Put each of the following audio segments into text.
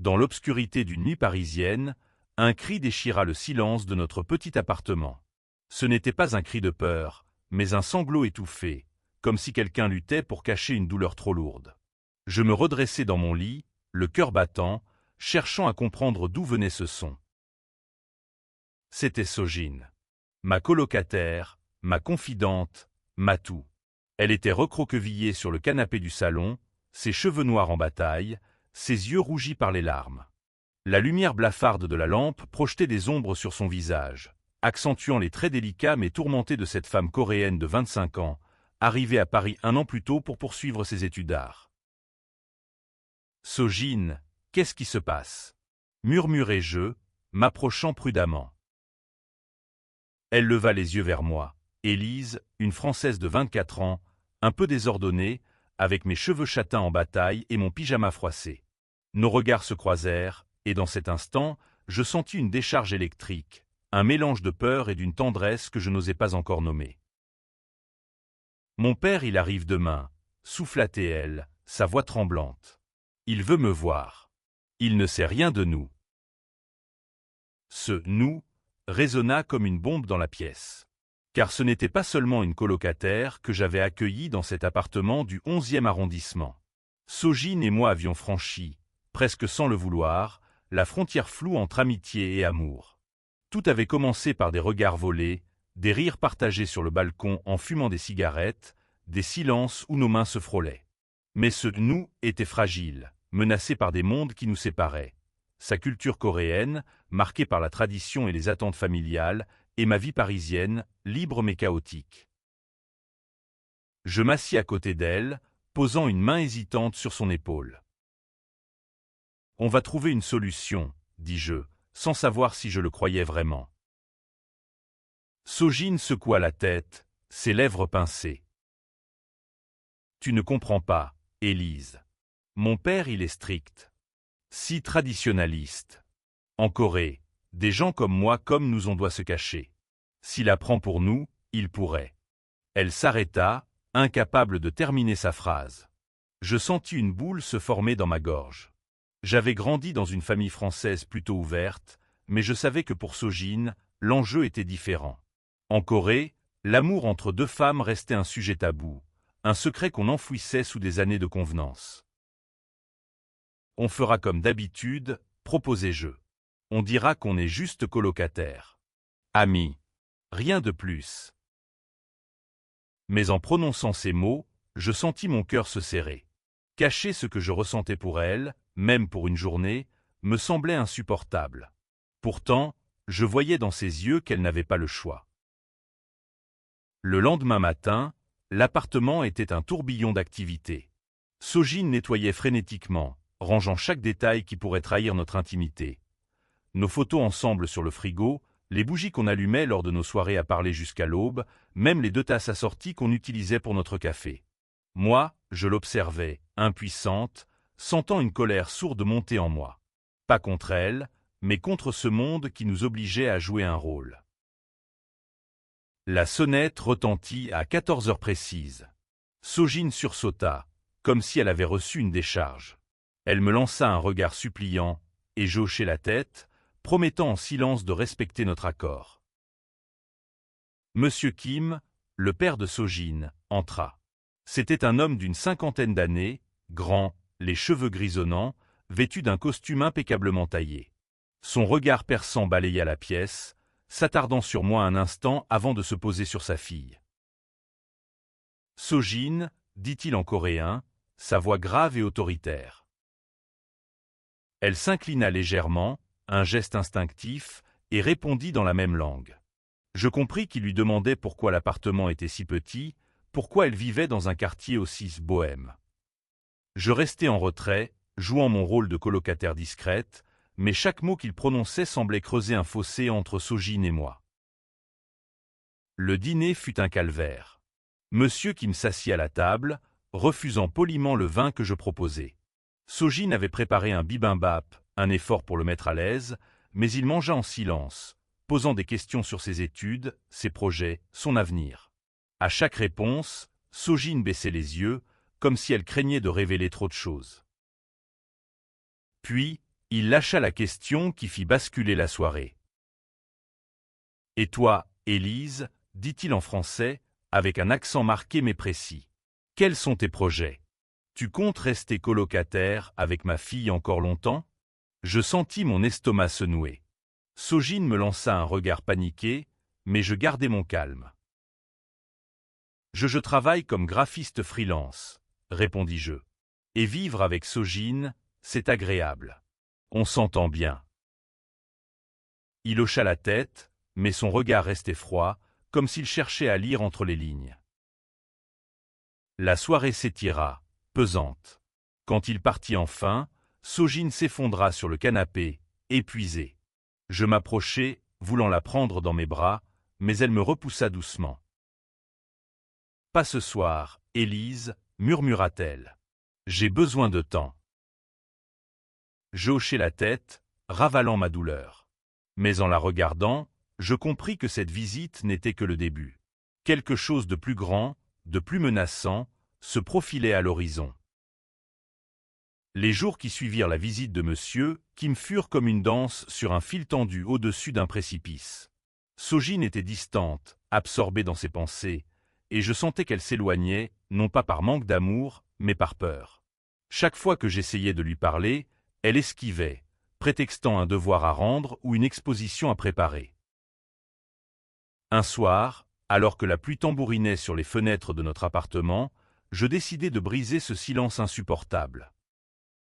Dans l'obscurité d'une nuit parisienne, un cri déchira le silence de notre petit appartement. Ce n'était pas un cri de peur, mais un sanglot étouffé, comme si quelqu'un luttait pour cacher une douleur trop lourde. Je me redressai dans mon lit, le cœur battant, cherchant à comprendre d'où venait ce son. C'était Sogine. Ma colocataire, ma confidente, ma tout. Elle était recroquevillée sur le canapé du salon, ses cheveux noirs en bataille, ses yeux rougis par les larmes. La lumière blafarde de la lampe projetait des ombres sur son visage, accentuant les traits délicats mais tourmentés de cette femme coréenne de 25 ans, arrivée à Paris un an plus tôt pour poursuivre ses études d'art. « Sogine, qu'est-ce qui se passe » murmurai-je, m'approchant prudemment. Elle leva les yeux vers moi. Élise, une Française de 24 ans, un peu désordonnée, avec mes cheveux châtains en bataille et mon pyjama froissé. Nos regards se croisèrent, et dans cet instant, je sentis une décharge électrique, un mélange de peur et d'une tendresse que je n'osais pas encore nommer. « Mon père, il arrive demain, » souffla-t-elle, sa voix tremblante. « Il veut me voir. Il ne sait rien de nous. » Ce « nous » résonna comme une bombe dans la pièce. Car ce n'était pas seulement une colocataire que j'avais accueillie dans cet appartement du 11e arrondissement. Sogine et moi avions franchi, presque sans le vouloir, la frontière floue entre amitié et amour. Tout avait commencé par des regards volés, des rires partagés sur le balcon en fumant des cigarettes, des silences où nos mains se frôlaient. Mais ce « nous » était fragile, menacé par des mondes qui nous séparaient. Sa culture coréenne, marquée par la tradition et les attentes familiales, et ma vie parisienne, libre mais chaotique. Je m'assis à côté d'elle, posant une main hésitante sur son épaule. « On va trouver une solution, » dis-je, sans savoir si je le croyais vraiment. Sogine secoua la tête, ses lèvres pincées. « Tu ne comprends pas, Élise. Mon père, il est strict. Si traditionnaliste. En Corée, des gens comme moi comme nous on doit se cacher. S'il apprend pour nous, il pourrait. » Elle s'arrêta, incapable de terminer sa phrase. Je sentis une boule se former dans ma gorge. J'avais grandi dans une famille française plutôt ouverte, mais je savais que pour Sogine, l'enjeu était différent. En Corée, l'amour entre deux femmes restait un sujet tabou, un secret qu'on enfouissait sous des années de convenance. « On fera comme d'habitude, » proposai-je. « On dira qu'on est juste colocataires. Amis. Rien de plus. » Mais en prononçant ces mots, je sentis mon cœur se serrer. Cacher ce que je ressentais pour elle, même pour une journée, me semblait insupportable. Pourtant, je voyais dans ses yeux qu'elle n'avait pas le choix. Le lendemain matin, l'appartement était un tourbillon d'activités. Sogine nettoyait frénétiquement, rangeant chaque détail qui pourrait trahir notre intimité. Nos photos ensemble sur le frigo, les bougies qu'on allumait lors de nos soirées à parler jusqu'à l'aube, même les 2 tasses assorties qu'on utilisait pour notre café. Moi, je l'observais, impuissante, sentant une colère sourde monter en moi. Pas contre elle, mais contre ce monde qui nous obligeait à jouer un rôle. La sonnette retentit à 14 heures précises. Sogine sursauta, comme si elle avait reçu une décharge. Elle me lança un regard suppliant, et j'hochai la tête, promettant en silence de respecter notre accord. Monsieur Kim, le père de Sogine, entra. C'était un homme d'une 50aine d'années, grand, les cheveux grisonnants, vêtu d'un costume impeccablement taillé. Son regard perçant balaya la pièce, s'attardant sur moi un instant avant de se poser sur sa fille. « Sogine, » dit-il en coréen, sa voix grave et autoritaire. Elle s'inclina légèrement, un geste instinctif, et répondit dans la même langue. Je compris qu'il lui demandait pourquoi l'appartement était si petit, pourquoi elle vivait dans un quartier aussi bohème. Je restai en retrait, jouant mon rôle de colocataire discrète, mais chaque mot qu'il prononçait semblait creuser un fossé entre Sogine et moi. Le dîner fut un calvaire. Monsieur Kim s'assit à la table, refusant poliment le vin que je proposais. Sogine avait préparé un bibimbap, un effort pour le mettre à l'aise, mais il mangea en silence, posant des questions sur ses études, ses projets, son avenir. À chaque réponse, Sogine baissait les yeux, comme si elle craignait de révéler trop de choses. Puis, Il lâcha la question qui fit basculer la soirée. « Et toi, Élise » dit-il en français, avec un accent marqué mais précis. « Quels sont tes projets? Tu comptes rester colocataire avec ma fille encore longtemps ?» Je sentis mon estomac se nouer. Sojin me lança un regard paniqué, mais je gardai mon calme. « Je travaille comme graphiste freelance, » répondis-je. « Et vivre avec Sojin, c'est agréable. On s'entend bien. » Il hocha la tête, mais son regard restait froid, comme s'il cherchait à lire entre les lignes. La soirée s'étira, pesante. Quand il partit enfin, Sojin s'effondra sur le canapé, épuisée. Je m'approchai, voulant la prendre dans mes bras, mais elle me repoussa doucement. « Pas ce soir, Élise, murmura-t-elle. J'ai besoin de temps. » Je hochai la tête, ravalant ma douleur. Mais en la regardant, je compris que cette visite n'était que le début. Quelque chose de plus grand, de plus menaçant, se profilait à l'horizon. Les jours qui suivirent la visite de monsieur Kim furent comme une danse sur un fil tendu au-dessus d'un précipice. Sojin était distante, absorbée dans ses pensées, et je sentais qu'elle s'éloignait, non pas par manque d'amour, mais par peur. Chaque fois que j'essayais de lui parler, elle esquivait, prétextant un devoir à rendre ou une exposition à préparer. Un soir, alors que la pluie tambourinait sur les fenêtres de notre appartement, je décidai de briser ce silence insupportable.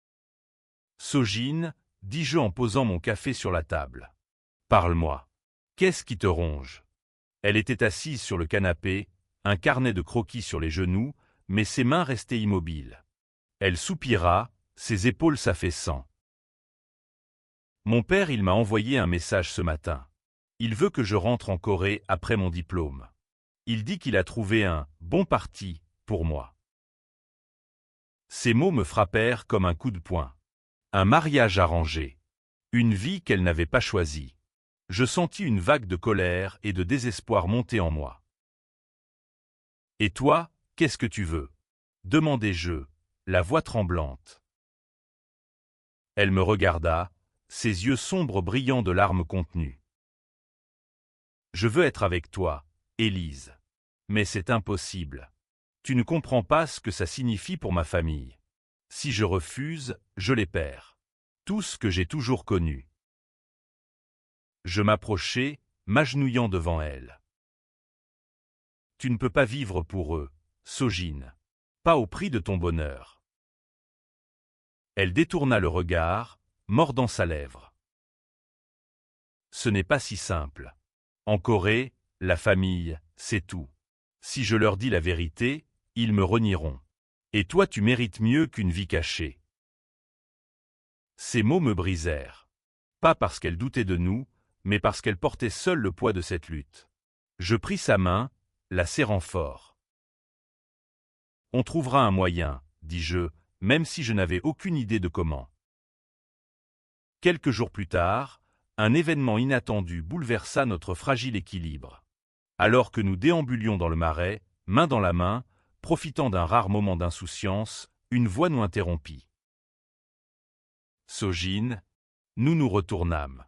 « Sojin » dis-je en posant mon café sur la table. « Parle-moi. Qu'est-ce qui te ronge ?» Elle était assise sur le canapé, un carnet de croquis sur les genoux, mais ses mains restaient immobiles. Elle soupira, ses épaules s'affaissant. « Mon père, il m'a envoyé un message ce matin. Il veut que je rentre en Corée après mon diplôme. Il dit qu'il a trouvé un « bon parti » pour moi. » Ces mots me frappèrent comme un coup de poing. Un mariage arrangé. Une vie qu'elle n'avait pas choisie. Je sentis une vague de colère et de désespoir monter en moi. « Et toi, qu'est-ce que tu veux ?» demandai-je, la voix tremblante. Elle me regarda, ses yeux sombres brillant de larmes contenues. « Je veux être avec toi, Élise. Mais c'est impossible. Tu ne comprends pas ce que ça signifie pour ma famille. Si je refuse, je les perds. Tout ce que j'ai toujours connu. » Je m'approchai, m'agenouillant devant elle. « Tu ne peux pas vivre pour eux, Sojin. Pas au prix de ton bonheur. » Elle détourna le regard, mordant sa lèvre. « Ce n'est pas si simple. En Corée, la famille, c'est tout. Si je leur dis la vérité, ils me renieront. Et toi tu mérites mieux qu'une vie cachée. » Ces mots me brisèrent. Pas parce qu'elle doutait de nous, mais parce qu'elle portait seule le poids de cette lutte. Je pris sa main, la serrant fort. « On trouvera un moyen, » dis-je, même si je n'avais aucune idée de comment. Quelques jours plus tard, un événement inattendu bouleversa notre fragile équilibre. Alors que nous déambulions dans le marais, main dans la main, profitant d'un rare moment d'insouciance, une voix nous interrompit. « Sojin » nous nous retournâmes.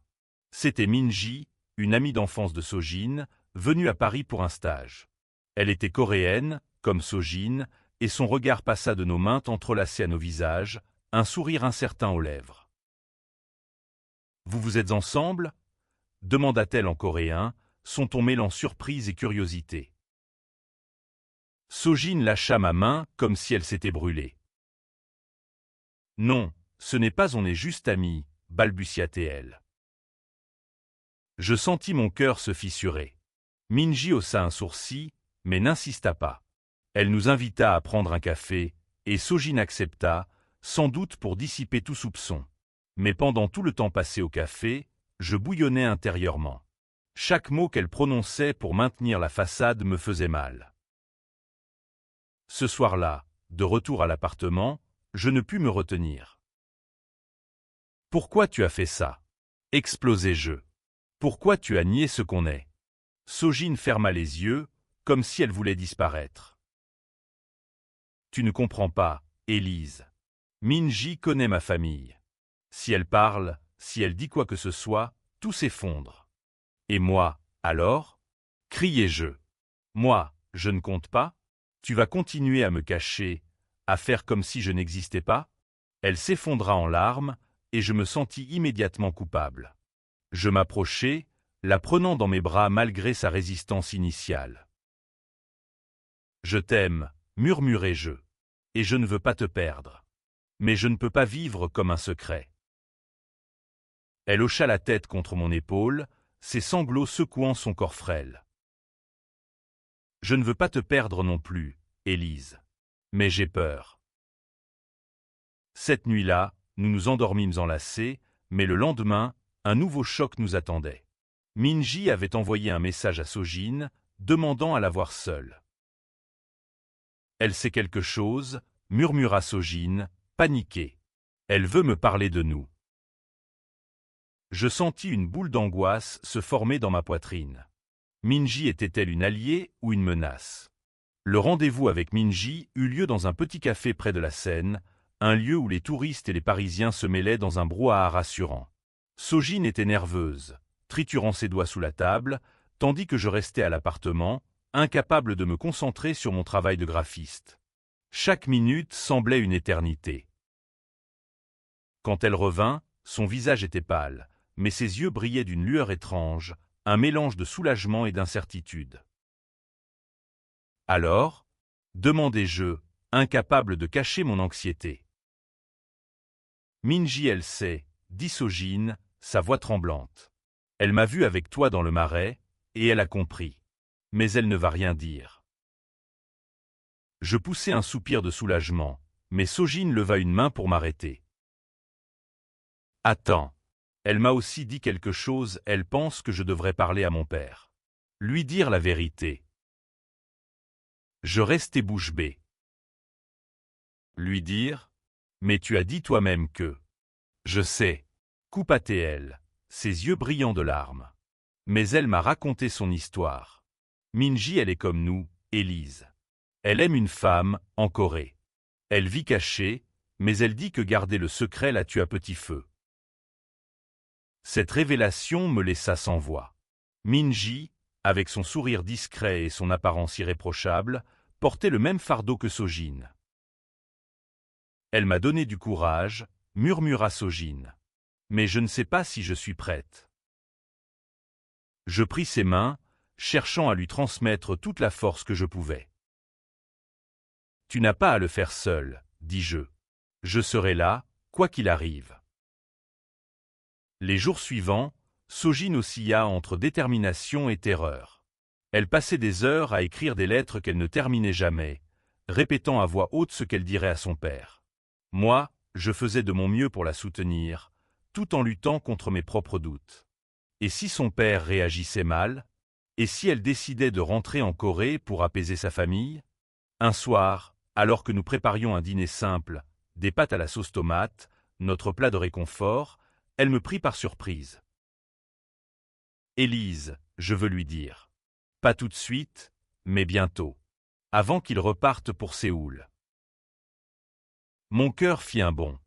C'était Minji, une amie d'enfance de Sojin, venue à Paris pour un stage. Elle était coréenne, comme Sojin, et son regard passa de nos mains entrelacées à nos visages, un sourire incertain aux lèvres. « Vous vous êtes ensemble » demanda-t-elle en coréen, son ton mêlant surprise et curiosité. Sojin lâcha ma main comme si elle s'était brûlée. « Non, ce n'est pas on est juste amis, » balbutia-t-elle. Je sentis mon cœur se fissurer. Minji haussa un sourcil, mais n'insista pas. Elle nous invita à prendre un café, et Sojin accepta, sans doute pour dissiper tout soupçon. Mais pendant tout le temps passé au café, je bouillonnais intérieurement. Chaque mot qu'elle prononçait pour maintenir la façade me faisait mal. Ce soir-là, de retour à l'appartement, je ne pus me retenir. « Pourquoi tu as fait ça » explosai-je. « Pourquoi tu as nié ce qu'on est » Sojin ferma les yeux, comme si elle voulait disparaître. « Tu ne comprends pas, Élise. Minji connaît ma famille. Si elle parle, si elle dit quoi que ce soit, tout s'effondre. Et moi, alors? Criai-je. Moi, je ne compte pas? Tu vas continuer à me cacher, à faire comme si je n'existais pas? Elle s'effondra en larmes, et je me sentis immédiatement coupable. Je m'approchai, la prenant dans mes bras malgré sa résistance initiale. Je t'aime, murmurai-je, et je ne veux pas te perdre. Mais je ne peux pas vivre comme un secret. Elle hocha la tête contre mon épaule, ses sanglots secouant son corps frêle. Je ne veux pas te perdre non plus, Élise. Mais j'ai peur. Cette nuit-là, nous nous endormîmes enlacés, mais le lendemain, un nouveau choc nous attendait. Minji avait envoyé un message à Sojin, demandant à la voir seule. Elle sait quelque chose, murmura Sojin, paniqué. Elle veut me parler de nous. Je sentis une boule d'angoisse se former dans ma poitrine. Minji était-elle une alliée ou une menace? Le rendez-vous avec Minji eut lieu dans un petit café près de la Seine, un lieu où les touristes et les Parisiens se mêlaient dans un brouhaha rassurant. Sojin était nerveuse, triturant ses doigts sous la table, tandis que je restais à l'appartement, incapable de me concentrer sur mon travail de graphiste. Chaque minute semblait une éternité. Quand elle revint, son visage était pâle, mais ses yeux brillaient d'une lueur étrange, un mélange de soulagement et d'incertitude. « Alors » demandai-je, incapable de cacher mon anxiété. « Minji, elle sait, » dit Sojin, sa voix tremblante. « Elle m'a vu avec toi dans le marais, et elle a compris. Mais elle ne va rien dire. » Je poussai un soupir de soulagement, mais Sojin leva une main pour m'arrêter. « Attends. Elle m'a aussi dit quelque chose, elle pense que je devrais parler à mon père. Lui dire la vérité. » Je restai bouche bée. Lui dire? Mais tu as dit toi-même que... Je sais, coupa-t-elle, ses yeux brillants de larmes. Mais elle m'a raconté son histoire. Minji, elle est comme nous, Élise. Elle aime une femme, en Corée. Elle vit cachée, mais elle dit que garder le secret la tue à petit feu. Cette révélation me laissa sans voix. Minji, avec son sourire discret et son apparence irréprochable, portait le même fardeau que Sojin. Elle m'a donné du courage, murmura Sojin. Mais je ne sais pas si je suis prête. Je pris ses mains, cherchant à lui transmettre toute la force que je pouvais. Tu n'as pas à le faire seul, dis-je. Je serai là, quoi qu'il arrive. Les jours suivants, Sojin oscilla entre détermination et terreur. Elle passait des heures à écrire des lettres qu'elle ne terminait jamais, répétant à voix haute ce qu'elle dirait à son père. Moi, je faisais de mon mieux pour la soutenir, tout en luttant contre mes propres doutes. Et si son père réagissait mal? Et si elle décidait de rentrer en Corée pour apaiser sa famille? Un soir, alors que nous préparions un dîner simple, des pâtes à la sauce tomate, notre plat de réconfort, elle me prit par surprise. « Élise, je veux lui dire. Pas tout de suite, mais bientôt. Avant qu'il reparte pour Séoul. » Mon cœur fit un bond.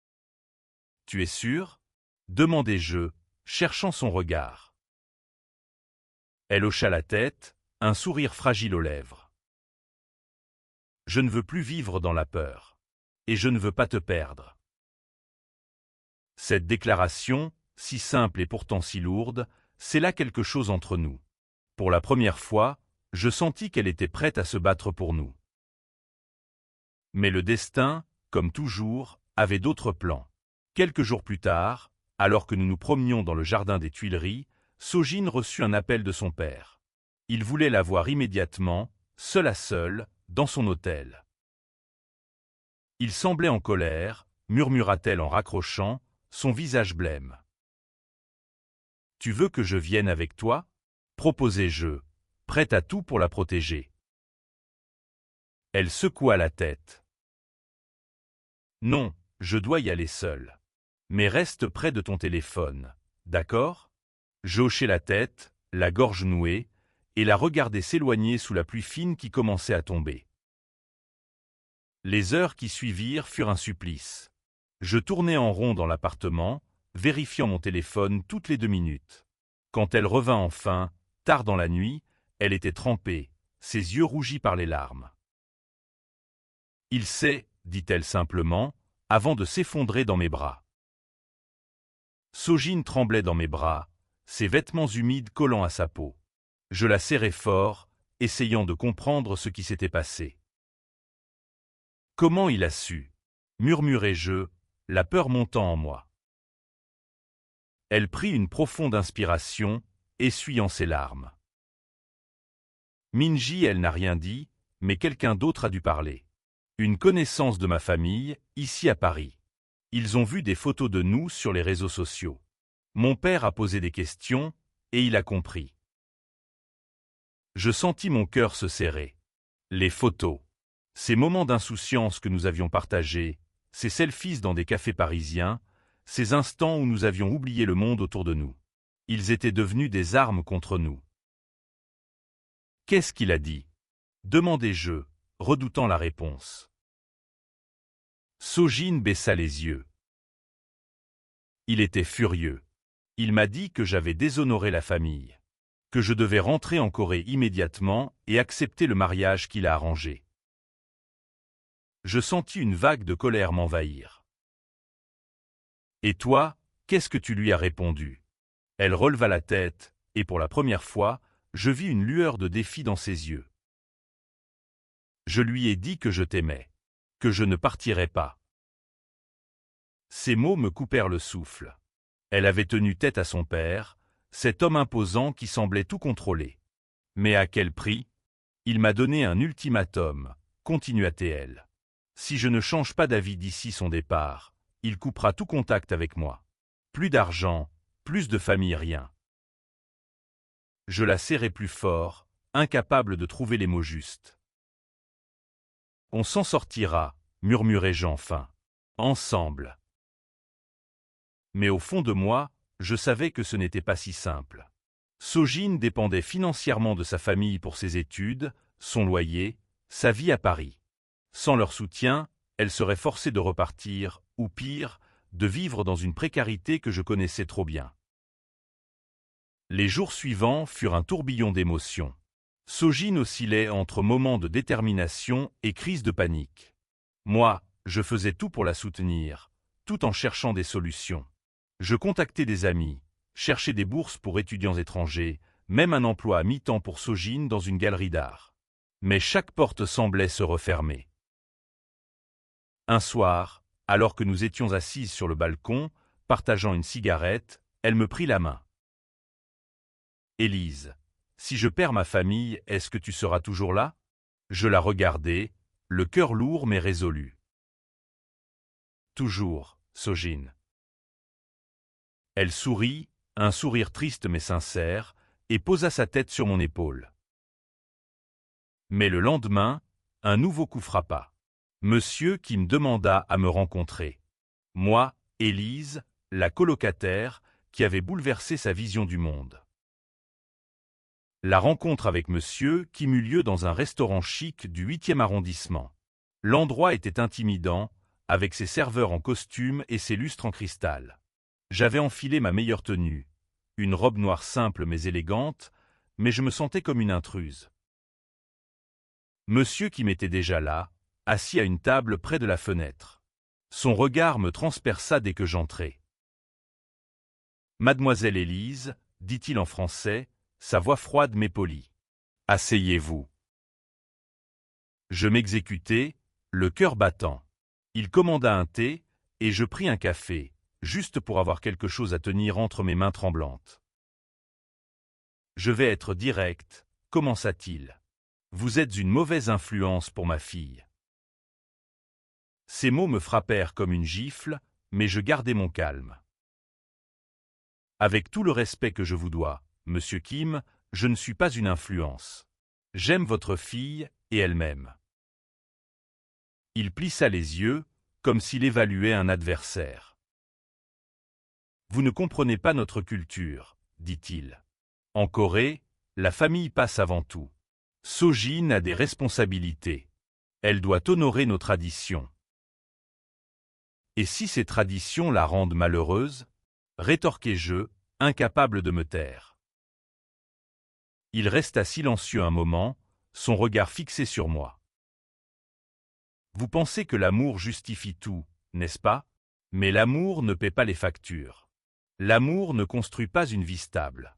« Tu es sûr ?» demandai-je, cherchant son regard. Elle hocha la tête, un sourire fragile aux lèvres. « Je ne veux plus vivre dans la peur. Et je ne veux pas te perdre. » Cette déclaration, si simple et pourtant si lourde, scella quelque chose entre nous. Pour la première fois, je sentis qu'elle était prête à se battre pour nous. Mais le destin, comme toujours, avait d'autres plans. Quelques jours plus tard, alors que nous nous promenions dans le jardin des Tuileries, Sojin reçut un appel de son père. Il voulait la voir immédiatement, seul à seul, dans son hôtel. Il semblait en colère, murmura-t-elle en raccrochant, son visage blême. « Tu veux que je vienne avec toi ?» proposai-je, prête à tout pour la protéger. Elle secoua la tête. « Non, je dois y aller seule. Mais reste près de ton téléphone, d'accord ?» Je hochai la tête, la gorge nouée, et la regardai s'éloigner sous la pluie fine qui commençait à tomber. Les heures qui suivirent furent un supplice. Je tournais en rond dans l'appartement, vérifiant mon téléphone toutes les 2 minutes. Quand elle revint enfin, tard dans la nuit, elle était trempée, ses yeux rougis par les larmes. « Il sait, » dit-elle simplement, avant de s'effondrer dans mes bras. Sojin tremblait dans mes bras, ses vêtements humides collant à sa peau. Je la serrai fort, essayant de comprendre ce qui s'était passé. « Comment il a su ?» murmurai-je, la peur montant en moi. Elle prit une profonde inspiration, essuyant ses larmes. Minji, elle n'a rien dit, mais quelqu'un d'autre a dû parler. Une connaissance de ma famille, ici à Paris. Ils ont vu des photos de nous sur les réseaux sociaux. Mon père a posé des questions, et il a compris. Je sentis mon cœur se serrer. Les photos. Ces moments d'insouciance que nous avions partagés, ces selfies dans des cafés parisiens, ces instants où nous avions oublié le monde autour de nous. Ils étaient devenus des armes contre nous. « Qu'est-ce qu'il a dit ?» demandai-je, redoutant la réponse. Sojin baissa les yeux. Il était furieux. Il m'a dit que j'avais déshonoré la famille, que je devais rentrer en Corée immédiatement et accepter le mariage qu'il a arrangé. Je sentis une vague de colère m'envahir. « Et toi, qu'est-ce que tu lui as répondu ?» Elle releva la tête, et pour la première fois, je vis une lueur de défi dans ses yeux. Je lui ai dit que je t'aimais, que je ne partirais pas. Ces mots me coupèrent le souffle. Elle avait tenu tête à son père, cet homme imposant qui semblait tout contrôler. Mais à quel prix? Il m'a donné un ultimatum, continua-t-elle. Si je ne change pas d'avis d'ici son départ, il coupera tout contact avec moi. Plus d'argent, plus de famille, rien. Je la serrai plus fort, incapable de trouver les mots justes. On s'en sortira, murmurai-je enfin. Ensemble. Mais au fond de moi, je savais que ce n'était pas si simple. Sojin dépendait financièrement de sa famille pour ses études, son loyer, sa vie à Paris. Sans leur soutien, elle serait forcée de repartir, ou pire, de vivre dans une précarité que je connaissais trop bien. Les jours suivants furent un tourbillon d'émotions. Sojin oscillait entre moments de détermination et crises de panique. Moi, je faisais tout pour la soutenir, tout en cherchant des solutions. Je contactais des amis, cherchais des bourses pour étudiants étrangers, même un emploi à mi-temps pour Sojin dans une galerie d'art. Mais chaque porte semblait se refermer. Un soir, alors que nous étions assises sur le balcon, partageant une cigarette, elle me prit la main. « Élise, si je perds ma famille, est-ce que tu seras toujours là ?» Je la regardai, le cœur lourd mais résolu. « Toujours, Sojin. » Elle sourit, un sourire triste mais sincère, et posa sa tête sur mon épaule. Mais le lendemain, un nouveau coup frappa. Monsieur qui me demanda à me rencontrer. Moi, Élise, la colocataire, qui avait bouleversé sa vision du monde. La rencontre avec monsieur qui m'eut lieu dans un restaurant chic du 8e arrondissement. L'endroit était intimidant, avec ses serveurs en costume et ses lustres en cristal. J'avais enfilé ma meilleure tenue, une robe noire simple mais élégante, mais je me sentais comme une intruse. Monsieur qui m'était déjà là, assis à une table près de la fenêtre. Son regard me transperça dès que j'entrai. « Mademoiselle Élise, dit-il en français, sa voix froide mais polie. Asseyez-vous. » Je m'exécutai, le cœur battant. Il commanda un thé, et je pris un café, juste pour avoir quelque chose à tenir entre mes mains tremblantes. « Je vais être direct, » commença-t-il. « Vous êtes une mauvaise influence pour ma fille. » Ces mots me frappèrent comme une gifle, mais je gardai mon calme. « Avec tout le respect que je vous dois, Monsieur Kim, je ne suis pas une influence. J'aime votre fille, et elle m'aime. » Il plissa les yeux, comme s'il évaluait un adversaire. « Vous ne comprenez pas notre culture, » dit-il. « En Corée, la famille passe avant tout. Sojin a des responsabilités. Elle doit honorer nos traditions. » Et si ces traditions la rendent malheureuse? Rétorquai-je, incapable de me taire. Il resta silencieux un moment, son regard fixé sur moi. Vous pensez que l'amour justifie tout, n'est-ce pas? Mais l'amour ne paie pas les factures. L'amour ne construit pas une vie stable.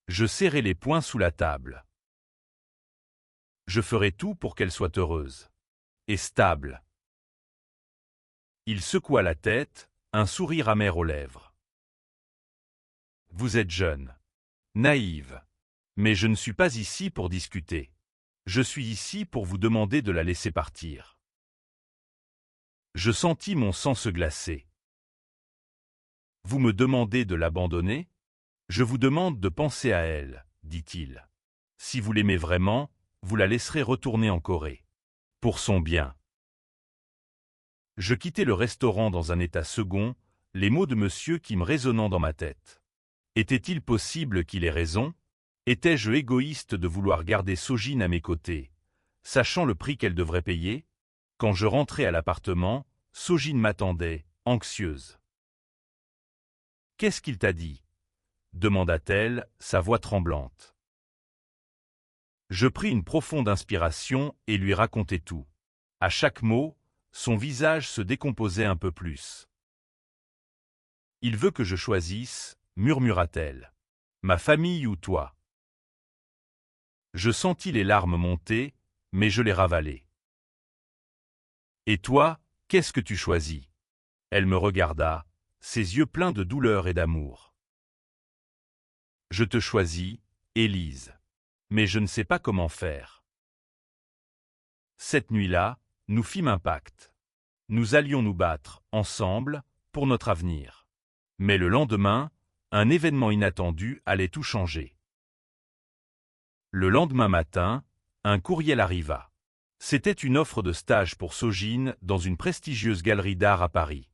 Je serrai les poings sous la table. Je ferai tout pour qu'elle soit heureuse. Et stable. Il secoua la tête, un sourire amer aux lèvres. Vous êtes jeune. Naïve. Mais je ne suis pas ici pour discuter. Je suis ici pour vous demander de la laisser partir. Je sentis mon sang se glacer. Vous me demandez de l'abandonner? Je vous demande de penser à elle, dit-il. Si vous l'aimez vraiment, vous la laisserez retourner en Corée. Pour son bien. Je quittai le restaurant dans un état second, les mots de monsieur Kim résonnant dans ma tête. Était-il possible qu'il ait raison? Étais-je égoïste de vouloir garder Sojin à mes côtés, sachant le prix qu'elle devrait payer? Quand je rentrai à l'appartement, Sojin m'attendait, anxieuse. « Qu'est-ce qu'il t'a dit ?» demanda-t-elle, sa voix tremblante. Je pris une profonde inspiration et lui racontai tout. À chaque mot, son visage se décomposait un peu plus. « Il veut que je choisisse, » murmura-t-elle. « Ma famille ou toi ?» Je sentis les larmes monter, mais je les ravalai. « Et toi, qu'est-ce que tu choisis ?» Elle me regarda, ses yeux pleins de douleur et d'amour. « Je te choisis, Élise. Mais je ne sais pas comment faire. » Cette nuit-là, nous fîmes un pacte. Nous allions nous battre, ensemble, pour notre avenir. Mais le lendemain, un événement inattendu allait tout changer. Le lendemain matin, un courriel arriva. C'était une offre de stage pour Sojin dans une prestigieuse galerie d'art à Paris.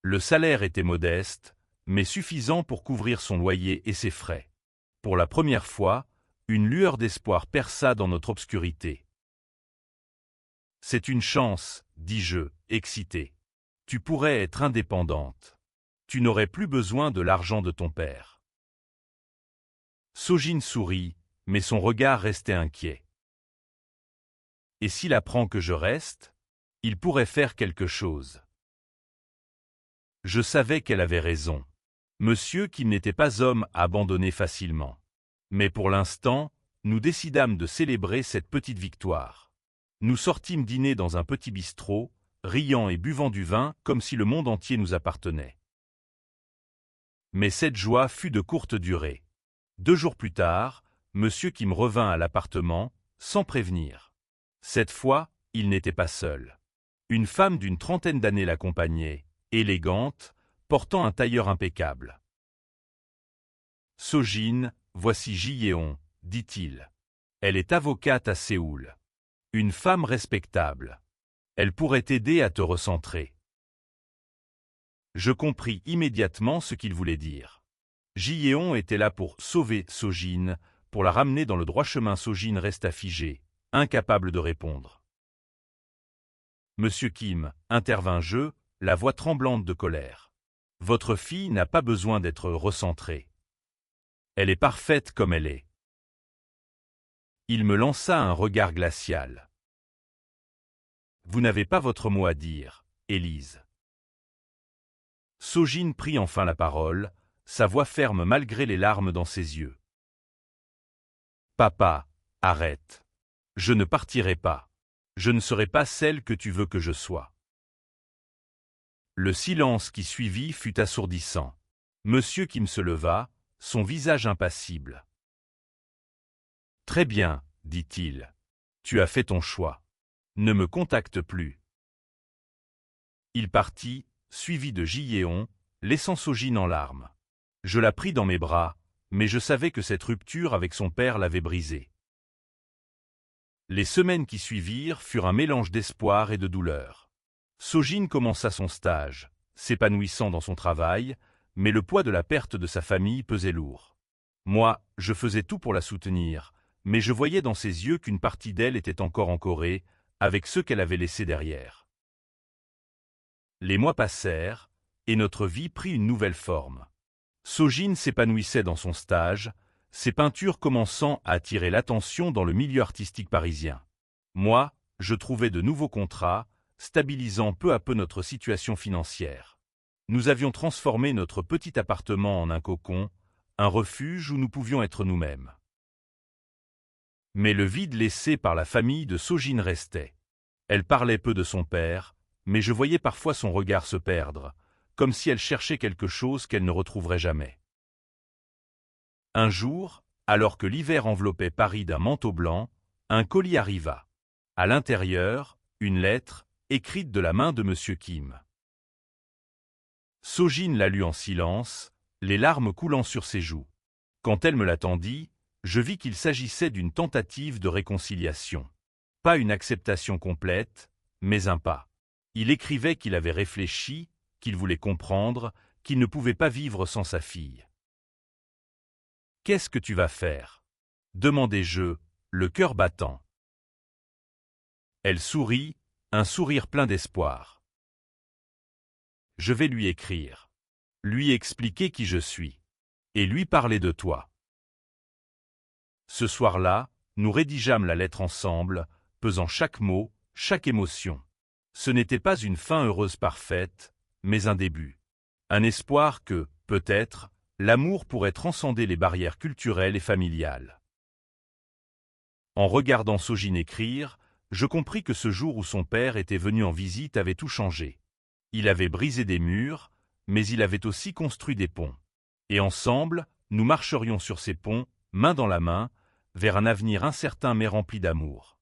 Le salaire était modeste, mais suffisant pour couvrir son loyer et ses frais. Pour la première fois, une lueur d'espoir perça dans notre obscurité. « C'est une chance, dis-je, excité. Tu pourrais être indépendante. Tu n'aurais plus besoin de l'argent de ton père. » Sojin sourit, mais son regard restait inquiet. « Et s'il apprend que je reste, il pourrait faire quelque chose. » Je savais qu'elle avait raison. Monsieur Kim n'était pas homme à abandonner facilement. Mais pour l'instant, nous décidâmes de célébrer cette petite victoire. Nous sortîmes dîner dans un petit bistrot, riant et buvant du vin comme si le monde entier nous appartenait. Mais cette joie fut de courte durée. 2 jours plus tard, monsieur Kim revint à l'appartement, sans prévenir. Cette fois, il n'était pas seul. Une femme d'une trentaine d'années l'accompagnait, élégante, portant un tailleur impeccable. « Sojin, voici Ji-yeon, dit-il. Elle est avocate à Séoul. Une femme respectable. Elle pourrait t'aider à te recentrer. » Je compris immédiatement ce qu'il voulait dire. Ji-yeon était là pour sauver Sojin, pour la ramener dans le droit chemin. Sojin resta figé, incapable de répondre. « Monsieur Kim, intervins-je, la voix tremblante de colère. Votre fille n'a pas besoin d'être recentrée. Elle est parfaite comme elle est. » Il me lança un regard glacial. « Vous n'avez pas votre mot à dire, Élise. » Sojin prit enfin la parole, sa voix ferme malgré les larmes dans ses yeux. « Papa, arrête. Je ne partirai pas. Je ne serai pas celle que tu veux que je sois. » Le silence qui suivit fut assourdissant. Monsieur Kim se leva, son visage impassible. « Très bien, dit-il. Tu as fait ton choix. Ne me contacte plus. » Il partit, suivi de Ji-yeon, laissant Sojin en larmes. Je la pris dans mes bras, mais je savais que cette rupture avec son père l'avait brisée. Les semaines qui suivirent furent un mélange d'espoir et de douleur. Sojin commença son stage, s'épanouissant dans son travail, mais le poids de la perte de sa famille pesait lourd. Moi, je faisais tout pour la soutenir, mais je voyais dans ses yeux qu'une partie d'elle était encore en Corée, avec ceux qu'elle avait laissés derrière. Les mois passèrent, et notre vie prit une nouvelle forme. Sojin s'épanouissait dans son stage, ses peintures commençant à attirer l'attention dans le milieu artistique parisien. Moi, je trouvais de nouveaux contrats, stabilisant peu à peu notre situation financière. Nous avions transformé notre petit appartement en un cocon, un refuge où nous pouvions être nous-mêmes. Mais le vide laissé par la famille de Sojin restait. Elle parlait peu de son père, mais je voyais parfois son regard se perdre, comme si elle cherchait quelque chose qu'elle ne retrouverait jamais. Un jour, alors que l'hiver enveloppait Paris d'un manteau blanc, un colis arriva. À l'intérieur, une lettre, écrite de la main de M. Kim. Sojin la lut en silence, les larmes coulant sur ses joues. Quand elle me la tendit, je vis qu'il s'agissait d'une tentative de réconciliation. Pas une acceptation complète, mais un pas. Il écrivait qu'il avait réfléchi, qu'il voulait comprendre, qu'il ne pouvait pas vivre sans sa fille. « Qu'est-ce que tu vas faire ?» demandai-je, le cœur battant. Elle sourit, un sourire plein d'espoir. « Je vais lui écrire. Lui expliquer qui je suis. Et lui parler de toi. » Ce soir-là, nous rédigeâmes la lettre ensemble, pesant chaque mot, chaque émotion. Ce n'était pas une fin heureuse parfaite, mais un début. Un espoir que, peut-être, l'amour pourrait transcender les barrières culturelles et familiales. En regardant Sojin écrire, je compris que ce jour où son père était venu en visite avait tout changé. Il avait brisé des murs, mais il avait aussi construit des ponts. Et ensemble, nous marcherions sur ces ponts, main dans la main, vers un avenir incertain mais rempli d'amour.